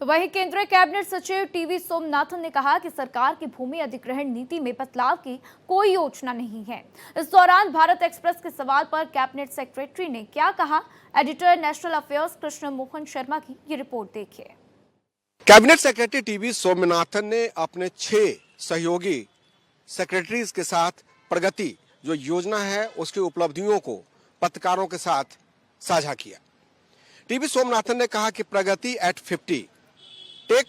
तो वहीं केंद्रीय कैबिनेट सचिव टीवी सोमनाथन ने कहा कि सरकार की भूमि अधिग्रहण नीति में बदलाव की कोई योजना नहीं है। इस दौरान भारत एक्सप्रेस के सवाल पर कैबिनेट सेक्रेटरी ने क्या कहा, editor national affairs Krishna Mohan Sharma की ये रिपोर्ट देखिए। कैबिनेट सेक्रेटरी टीवी सोमनाथन ने अपने 6 सहयोगी सेक्रेटरीज के साथ प्रगति जो योजना है उसकी उपलब्धियों को पत्रकारों के साथ साझा किया। टीवी सोमनाथन ने कहा कि प्रगति एट 50 टेक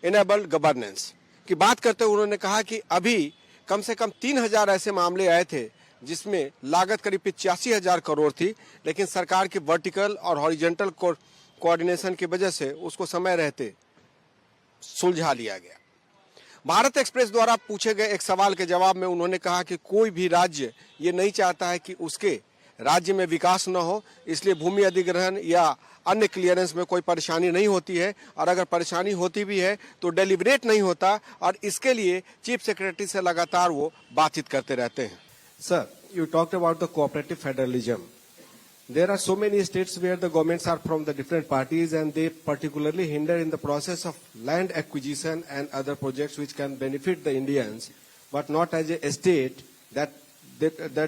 इनेबल्ड गवर्नेंस की बात करते हुए उन्होंने कहा कि अभी कम से कम 3000 ऐसे मामले आए थे जिसमें लागत करीब 85,000 करोड़ थी, लेकिन सरकार की वर्टिकल और हॉरिजॉन्टल कोऑर्डिनेशन की वजह से उसको समय रहते सुलझा लिया गया। भारत एक्सप्रेस द्वारा पूछे गए एक सवाल के जवाब में उन्होंने कहा कि कोई भी राज्य ये नहीं चाहता है कि उसके राज्य में विकास न हो, इसलिए भूमि अधिग्रहण या अन्य क्लियरेंस में कोई परेशानी नहीं होती है, और अगर परेशानी होती भी है तो डेलिब्रेट नहीं होता, और इसके लिए चीफ सेक्रेटरी से लगातार वो बातचीत करते रहते हैं। Sir, you talked about the cooperative federalism. There are so many states where the governments are from the different parties and they particularly hinder in the process of land acquisition and other projects which can benefit the Indians, but not as a state that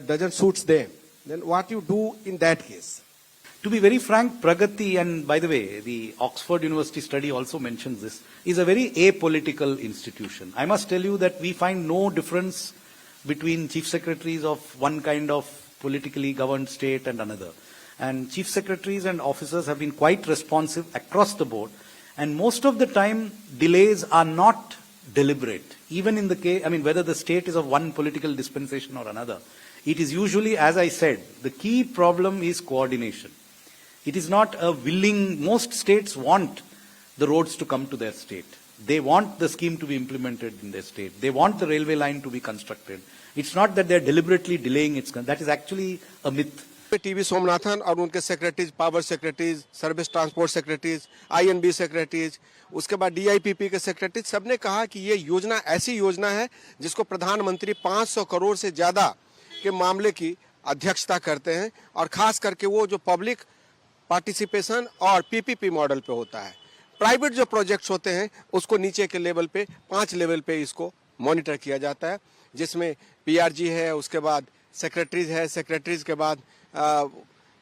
doesn't suits them. Then what you do in that case? To be very frank, Pragati, and by the way, the Oxford University study also mentions this, is a very apolitical institution. I must tell you that we find no difference between chief secretaries of one kind of politically governed state and another. And chief secretaries and officers have been quite responsive across the board. And most of the time, delays are not deliberate. Even in the case, whether the state is of one political dispensation or another, it is usually, as I said, the key problem is coordination. It is not a willing, most states want the roads to come to their state. They want the scheme to be implemented in their state. They want the railway line to be constructed. It's not that they're deliberately delaying its, that is actually a myth. TV Somanathan और उनके secretaries, power secretaries, service transport secretaries, I&B secretaries, उसके बाद DIPP के secretaries, सबने कहा कि ये योजना ऐसी योजना है जिसको प्रधानमंत्री 500 करोड़ से ज्यादा के मामले की अध्यक्षता करते हैं, और खास करके वो जो पब्लिक पार्टिसिपेशन और पीपीपी मॉडल पे होता है। प्राइवेट जो प्रोजेक्ट्स होते हैं उसको नीचे के लेवल पे 5 लेवल पे इसको मॉनिटर किया जाता है, जिसमें पीआरजी है, उसके बाद सेक्रेटरीज है, सेक्रेटरीज के बाद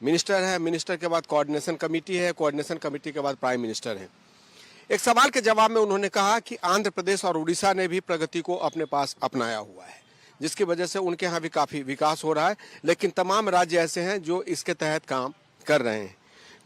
मिनिस्टर है, मिनिस्टर के बाद कोऑर्डिनेशन कमेटी है, कोऑर्डिनेशन कमेटी के बाद प्राइम मिनिस्टर है। एक सवाल के जवाब में उन्होंने कहा कि आंध्र प्रदेश और उड़ीसा ने भी प्रगति को अपने पास अपनाया हुआ है, जिसकी वजह से उनके यहाँ भी काफी विकास हो रहा है, लेकिन तमाम राज्य ऐसे हैं जो इसके तहत काम कर रहे हैं।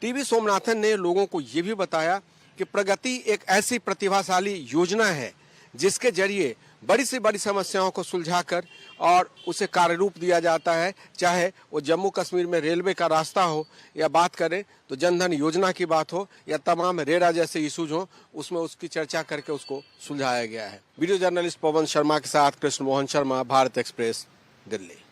टीवी सोमनाथन ने लोगों को ये भी बताया कि प्रगति एक ऐसी प्रतिभाशाली योजना है जिसके जरिए बड़ी से बड़ी समस्याओं को सुलझाकर और उसे कार्य रूप दिया जाता है, चाहे वो जम्मू कश्मीर में रेलवे का रास्ता हो, या बात करें तो जनधन योजना की बात हो, या तमाम रेरा जैसे इशूज हो, उसमें उसकी चर्चा करके उसको सुलझाया गया है। वीडियो जर्नलिस्ट पवन शर्मा के साथ कृष्ण मोहन शर्मा, भारत एक्सप्रेस, दिल्ली।